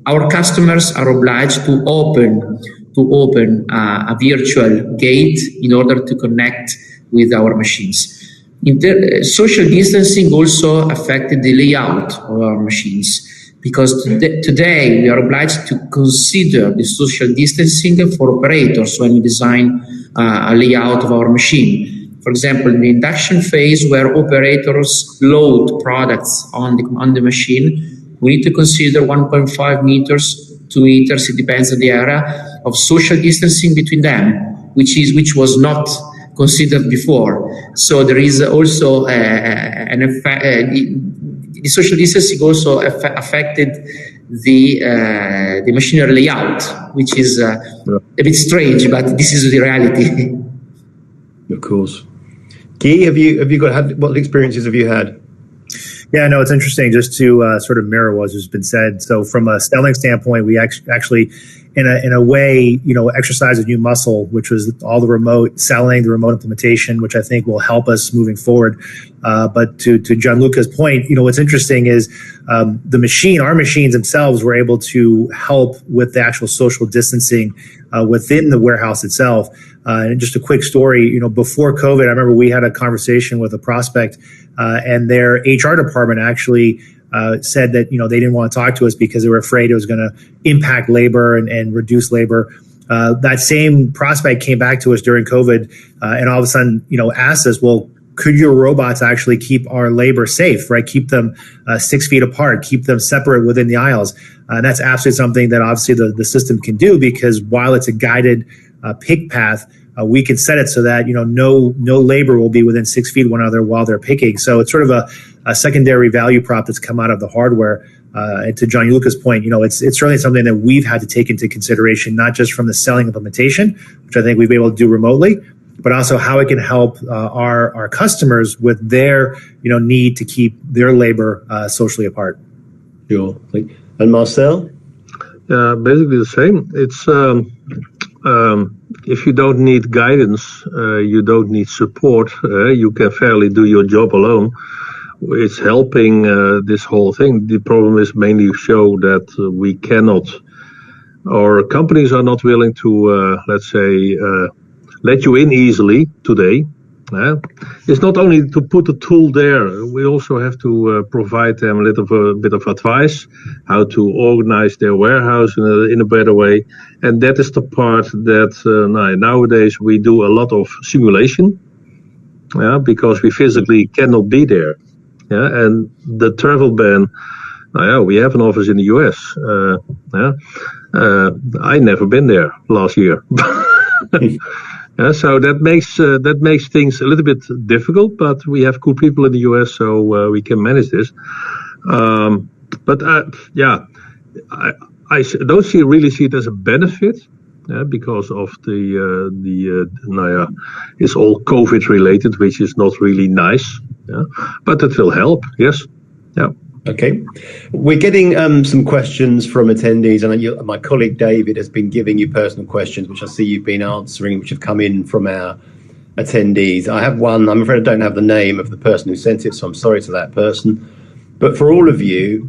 S2: our customers are obliged to open to open a virtual gate in order to connect with our machines. Social distancing also affected the layout of our machines, because today we are obliged to consider the social distancing for operators when we design a layout of our machine. For example, in the induction phase, where operators load products on the machine, we need to consider 1.5 meters, 2 meters, it depends on the area, of social distancing between them, which was not considered before. So there is also an effect. The social distancing also affected the machinery layout, which is a bit strange, but this is the reality.
S1: Of course. Guy, have you what experiences have you had?
S4: Yeah, no, it's interesting just to sort of mirror what has been said. So from a selling standpoint, we actually in a way, exercise a new muscle, which was all the remote selling, the remote implementation, which I think will help us moving forward. But to Gianluca's point, what's interesting is our machines themselves were able to help with the actual social distancing within the warehouse itself. And just a quick story, before COVID, I remember we had a conversation with a prospect and their HR department actually said that, they didn't want to talk to us because they were afraid it was going to impact labor and reduce labor. That same prospect came back to us during COVID and all of a sudden, asked us, well, could your robots actually keep our labor safe, right? Keep them 6 feet apart, keep them separate within the aisles. And that's absolutely something that obviously the system can do, because while it's a guided pick path, we can set it so that no labor will be within 6 feet of one another while they're picking. So it's sort of a secondary value prop that's come out of the hardware. And to Gianluca's point, it's certainly something that we've had to take into consideration, not just from the selling implementation, which I think we've been able to do remotely, but also how it can help our customers with their need to keep their labor socially apart.
S1: Sure. And Marcel?
S5: Basically the same. It's if you don't need guidance, you don't need support, you can fairly do your job alone. It's helping this whole thing. The problem is mainly show that we cannot, or companies are not willing to, let you in easily today. It's not only to put the tool there, we also have to provide them a little bit of advice, how to organize their warehouse in a better way. And that is the part that nowadays we do a lot of simulation, because we physically cannot be there. And the travel ban, we have an office in the US. I never been there last year. So that makes things a little bit difficult, but we have good people in the US, so we can manage this. I don't really see it as a benefit, because of it's all COVID related, which is not really nice. But it will help, yes. Yeah.
S1: Okay. We're getting some questions from attendees, and my colleague David has been giving you personal questions, which I see you've been answering, which have come in from our attendees. I have one. I'm afraid I don't have the name of the person who sent it, so I'm sorry to that person. But for all of you,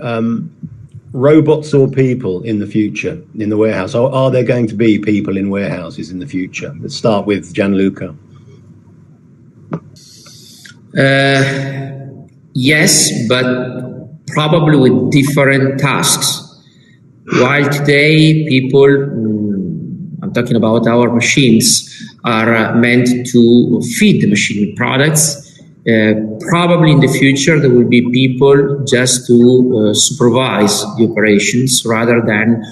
S1: robots or people in the future in the warehouse? Are there going to be people in warehouses in the future? Let's start with Gianluca.
S2: Yes, but probably with different tasks. While today people, I'm talking about our machines, are meant to feed the machine with products, probably in the future there will be people just to supervise the operations rather than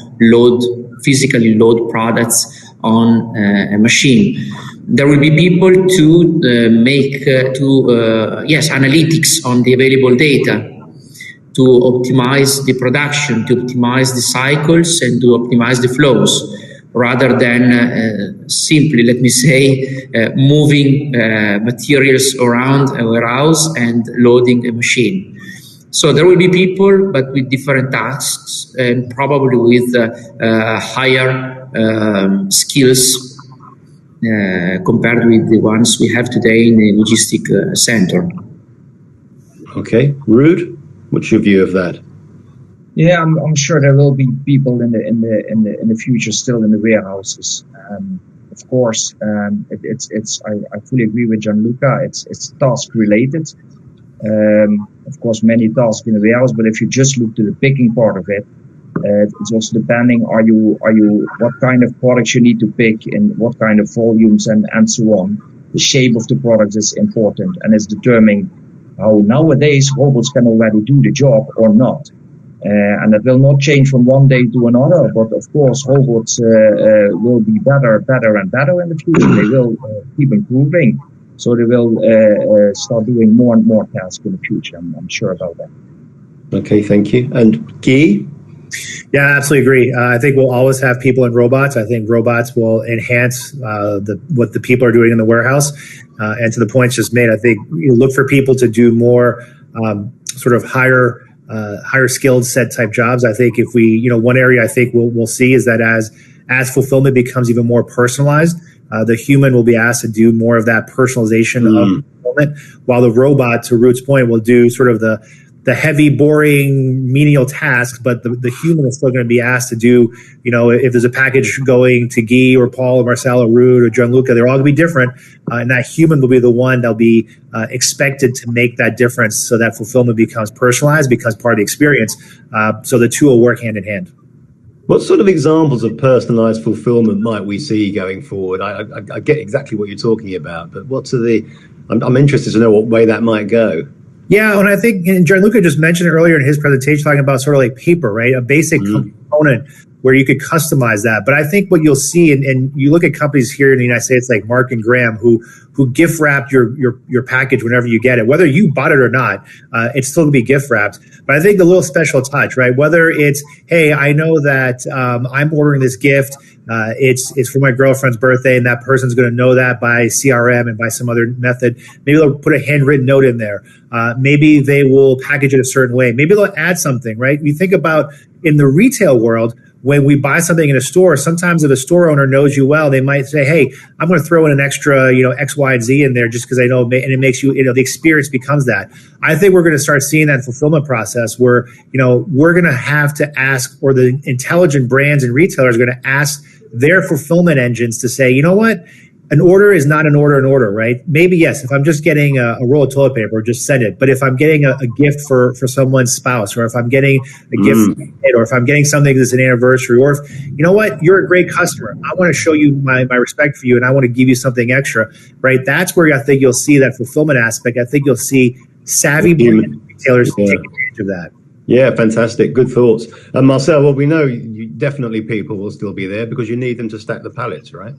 S2: physically load products on a machine. There will be people to make analytics on the available data, to optimize the production, to optimize the cycles, and to optimize the flows, rather than simply, let me say, moving materials around a warehouse and loading a machine. So there will be people, but with different tasks, and probably with higher skills compared with the ones we have today in the logistic center.
S1: Okay. Ruud, what's your view of that?
S3: Yeah, I'm sure there will be people in the future still in the warehouses. Of course, I fully agree with Gianluca. It's task related. Of course, many tasks in the warehouse, but if you just look to the picking part of it, it's also depending, what kind of products you need to pick and what kind of volumes and so on. The shape of the product is important and is determining how nowadays robots can already do the job or not. And that will not change from one day to another, but of course robots will be better and better in the future. They will keep improving, so they will start doing more and more tasks in the future. I'm sure about that.
S1: Okay, thank you. And Guy?
S4: Yeah, I absolutely agree. I think we'll always have people and robots. I think robots will enhance what the people are doing in the warehouse. And to the points just made, I think you look for people to do more sort of higher skilled set type jobs. I think if we, one area I think we'll see is that as fulfillment becomes even more personalized, the human will be asked to do more of that personalization of fulfillment, while the robot, to Ruth's point, will do sort of the heavy, boring, menial tasks, but the human is still going to be asked to do, if there's a package going to Guy or Paul or Marcel or Ruth or Gianluca, they're all going to be different. And that human will be the one that'll be expected to make that difference, so that fulfillment becomes personalized, becomes part of the experience. So the two will work hand in hand.
S1: What sort of examples of personalized fulfillment might we see going forward? I get exactly what you're talking about, but I'm interested to know what way that might go.
S4: Yeah, and I think Gianluca just mentioned it earlier in his presentation, talking about sort of like paper, right? A basic component where you could customize that. But I think what you'll see, and you look at companies here in the United States like Mark and Graham, who gift wrapped your package whenever you get it, whether you bought it or not, it's still gonna be gift wrapped. But I think the little special touch, right? Whether it's, hey, I know that I'm ordering this gift, it's for my girlfriend's birthday, and that person's going to know that by CRM and by some other method. Maybe they'll put a handwritten note in there. Maybe they will package it a certain way. Maybe they'll add something, right? You think about in the retail world, when we buy something in a store, sometimes if a store owner knows you well, they might say, hey, I'm going to throw in an extra, X, Y, and Z in there just because I know, and it makes you, the experience becomes that. I think we're going to start seeing that fulfillment process where, we're going to have to ask, or the intelligent brands and retailers are going to ask their fulfillment engines to say, you know what? An order is not an order, right? Maybe, yes, if I'm just getting a roll of toilet paper, just send it. But if I'm getting a gift for someone's spouse, or if I'm getting a gift for a kid, or if I'm getting something that's an anniversary, or if, you know what, you're a great customer, I want to show you my respect for you, and I want to give you something extra, right? That's where I think you'll see that fulfillment aspect. I think you'll see savvy retailers take advantage of that.
S1: Yeah, fantastic. Good thoughts. And Marcel, well, we know definitely people will still be there because you need them to stack the pallets, right?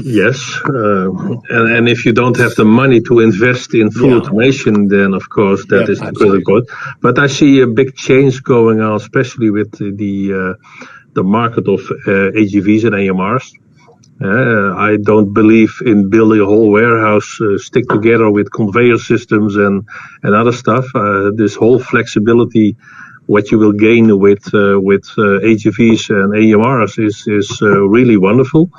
S5: Yes. And if you don't have the money to invest in full automation, then of course that is critical. But I see a big change going on, especially with the market of AGVs and AMRs. I don't believe in building a whole warehouse stick together with conveyor systems and other stuff. This whole flexibility, what you will gain with AGVs and AMRs is really wonderful.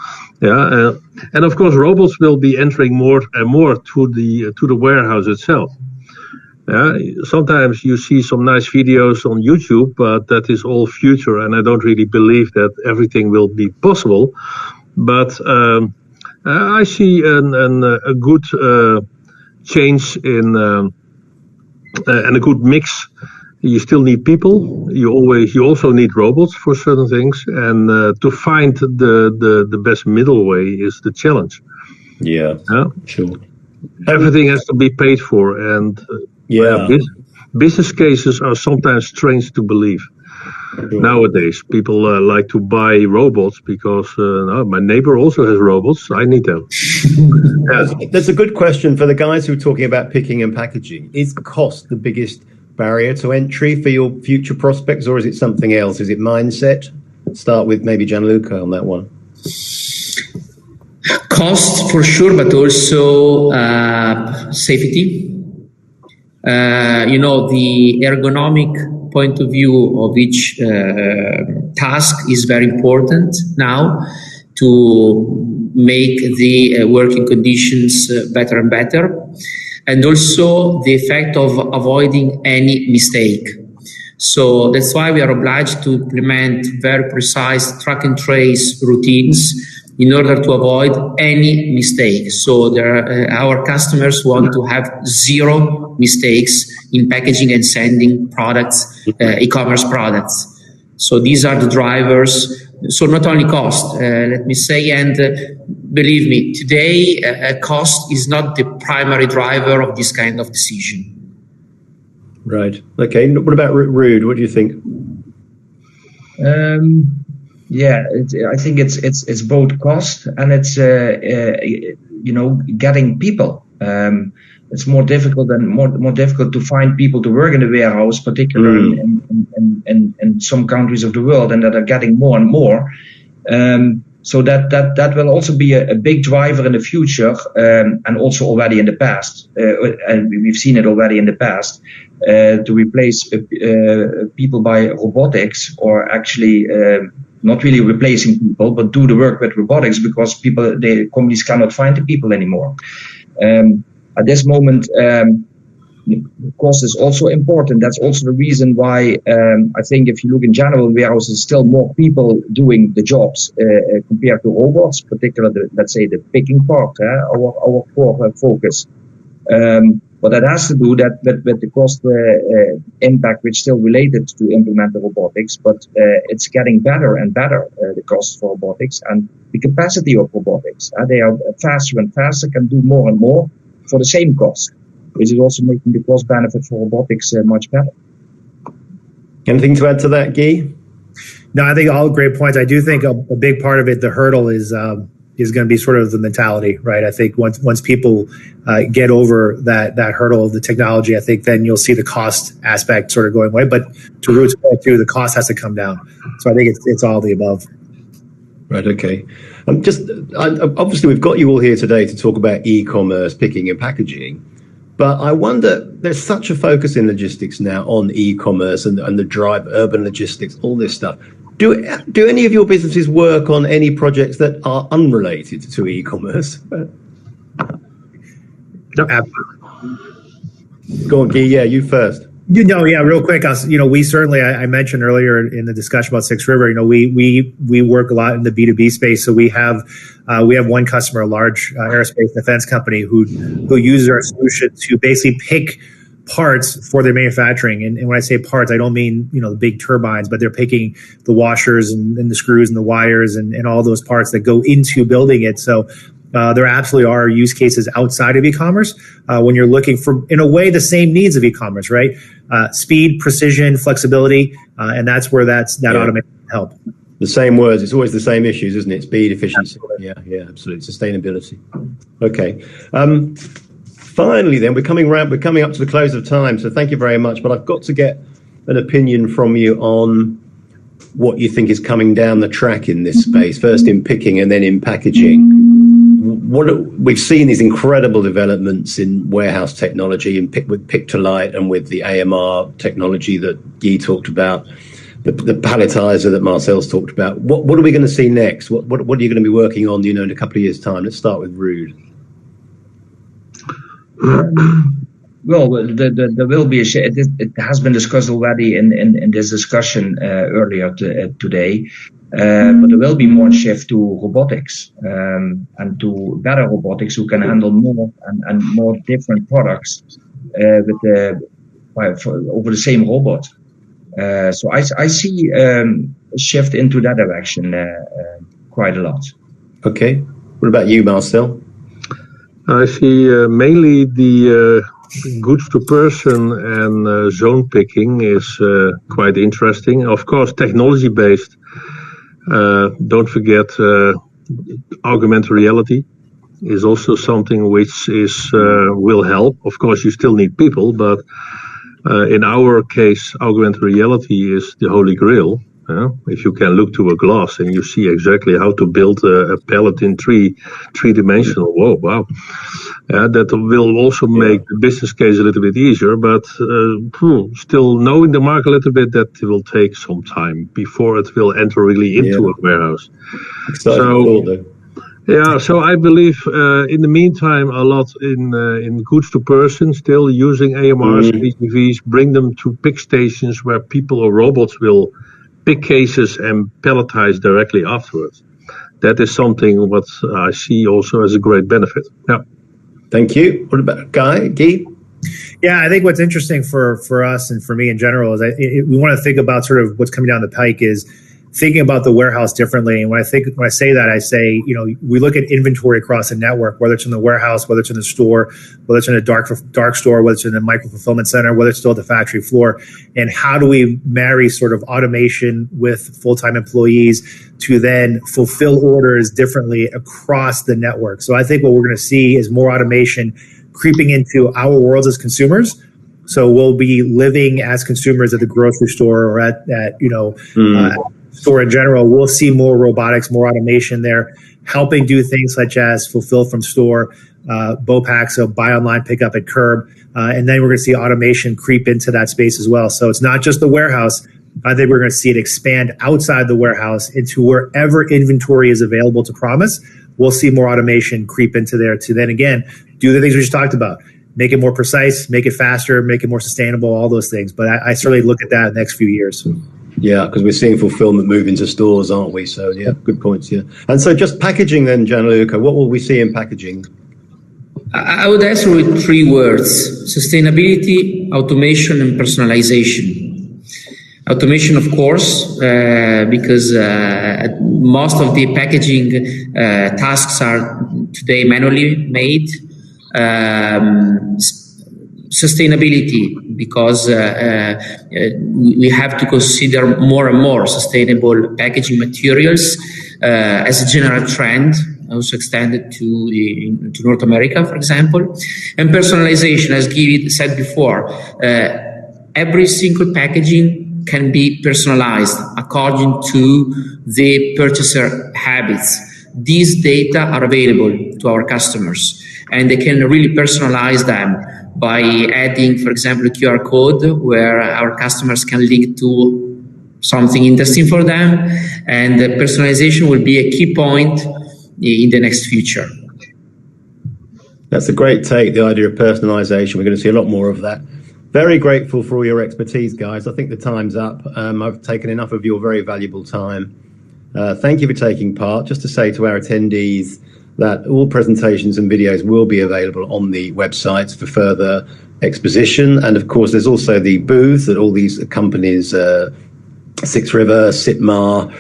S5: Yeah, and of course robots will be entering more and more to the warehouse itself. Sometimes you see some nice videos on YouTube, but that is all future, and I don't really believe that everything will be possible. But I see a good change in and a good mix. You still need people. You also need robots for certain things, and to find the best middle way is the challenge.
S1: Yeah, sure.
S5: Everything has to be paid for, and business cases are sometimes strange to believe. Sure. Nowadays, people like to buy robots because my neighbor also has robots. I need them.
S1: That's a good question for the guys who are talking about picking and packaging. Is cost the biggest barrier to entry for your future prospects, or is it something else? Is it mindset? Start with maybe Gianluca on that one.
S2: Cost for sure, but also safety. The ergonomic point of view of each task is very important now to make the working conditions better and better, and also the effect of avoiding any mistake. So that's why we are obliged to implement very precise track and trace routines in order to avoid any mistake. So our customers want to have zero mistakes in packaging and sending products, e-commerce products. So these are the drivers. So not only cost, let me say, and believe me, today cost is not the primary driver of this kind of decision.
S1: Right. Okay. What about Ruud? What do you think?
S3: I think it's both cost and it's getting people. It's more difficult to find people to work in the warehouse, particularly in some countries of the world, and that are getting more and more. So that will also be a big driver in the future, and also already in the past. And we've seen it already in the past, to replace people by robotics, or actually not really replacing people, but do the work with robotics, because companies cannot find the people anymore. At this moment, cost is also important. That's also the reason why I think if you look in general, warehouses, still more people doing the jobs compared to robots, particularly let's say the picking part, our core focus. But that has to do with the cost impact, which is still related to implement the robotics, but it's getting better and better, the cost for robotics and the capacity of robotics. They are faster and faster, can do more and more for the same cost, which is also making the cost benefit for robotics much better.
S1: Anything to add to that, Guy?
S4: No, I think all great points. I do think a big part of it, the hurdle is going to be sort of the mentality, right? I think once people get over that hurdle of the technology, I think then you'll see the cost aspect sort of going away. But to Ruud's point too, the cost has to come down. So I think it's all the above.
S1: Right. Okay. Obviously, we've got you all here today to talk about e-commerce, picking and packaging. But I wonder, there's such a focus in logistics now on e-commerce and the drive, urban logistics, all this stuff. Do any of your businesses work on any projects that are unrelated to e-commerce?
S4: No.
S1: Go on, Guy. Yeah, you first.
S4: Real quick. We certainly, I mentioned earlier in the discussion about Six River, we work a lot in the B2B space. So we have one customer, a large aerospace defense company who uses our solution to basically pick parts for their manufacturing. And when I say parts, I don't mean, the big turbines, but they're picking the washers and the screws and the wires and all those parts that go into building it. So there absolutely are use cases outside of e-commerce when you're looking for, in a way, the same needs of e-commerce, right? Speed, precision, flexibility, and that's where that automation can help.
S1: The same words. It's always the same issues, isn't it? Speed, efficiency. Absolutely. Yeah, absolutely. Sustainability. Okay. Finally, then, we're coming up to the close of time. So thank you very much. But I've got to get an opinion from you on what you think is coming down the track in this space. First in picking and then in packaging. We've seen these incredible developments in warehouse technology and with pick to light and with the AMR technology that Guy talked about, the palletizer that Marcel's talked about. What are we going to see next? What are you going to be working on, in a couple of years' time? Let's start with Ruud.
S3: Well, there will be it has been discussed already in this discussion earlier today. But there will be more shift to robotics and to better robotics who can handle more and more different products over the same robot. So I see a shift into that direction quite a lot. Okay.
S1: What about you, Marcel?
S5: I see mainly the goods to person and zone picking is quite interesting. Of course, technology based. Don't forget augmented reality is also something which will help. Of course, you still need people, but in our case, augmented reality is the holy grail. If you can look to a glass and you see exactly how to build a pallet in three-dimensional, whoa, wow. That will also make the business case a little bit easier, but still knowing the market a little bit, that will take some time before it will enter really into a warehouse. Yeah, so I believe in the meantime a lot in goods to person, still using AMRs and ECVs, bring them to pick stations where people or robots will pick cases and pelletize directly afterwards. That is something what I see also as a great benefit. Yeah.
S1: Thank you. What about Guy?
S4: Yeah, I think what's interesting for us and for me in general is we want to think about sort of what's coming down the pike is thinking about the warehouse differently. And when I say that, I say, we look at inventory across a network, whether it's in the warehouse, whether it's in the store, whether it's in a dark store, whether it's in a micro fulfillment center, whether it's still at the factory floor, and how do we marry sort of automation with full-time employees to then fulfill orders differently across the network. So I think what we're going to see is more automation creeping into our worlds as consumers. So we'll be living as consumers at the grocery store or at store in general. We'll see more robotics, more automation there, helping do things such as fulfill from store, BOPAC, so buy online, pick up at curb. And then we're going to see automation creep into that space as well. So it's not just the warehouse. I think we're going to see it expand outside the warehouse into wherever inventory is available to promise. We'll see more automation creep into there to then again do the things we just talked about. Make it more precise, make it faster, make it more sustainable, all those things. But I certainly look at that in the next few years.
S1: Yeah, because we're seeing fulfillment move into stores, aren't we? So, yeah, good points, yeah. And so just packaging then, Gianluca, what will we see in packaging?
S2: I would answer with 3 words: sustainability, automation, and personalization. Automation, of course, because most of the packaging tasks are today manually made. Sustainability, because we have to consider more and more sustainable packaging materials as a general trend, also extended to North America, for example. And personalization, as Guy said before, every single packaging can be personalized according to the purchaser habits. These data are available to our customers, and they can really personalize them by adding, for example, a QR code where our customers can link to something interesting for them. And the personalization will be a key point in the next future.
S1: That's a great take, the idea of personalization. We're going to see a lot more of that. Very grateful for all your expertise, guys. I think the time's up. I've taken enough of your very valuable time. Thank you for taking part. Just to say to our attendees that all presentations and videos will be available on the website for further exposition. And of course, there's also the booths that all these companies, Six River, Sitmar,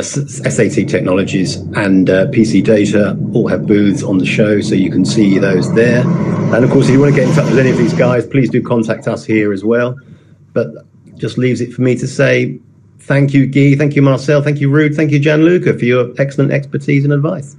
S1: SAT Technologies, and PC Data all have booths on the show, so you can see those there. And of course, if you want to get in touch with any of these guys, please do contact us here as well. But just leaves it for me to say thank you, Guy, thank you, Marcel, thank you, Ruud, thank you, Gianluca, for your excellent expertise and advice.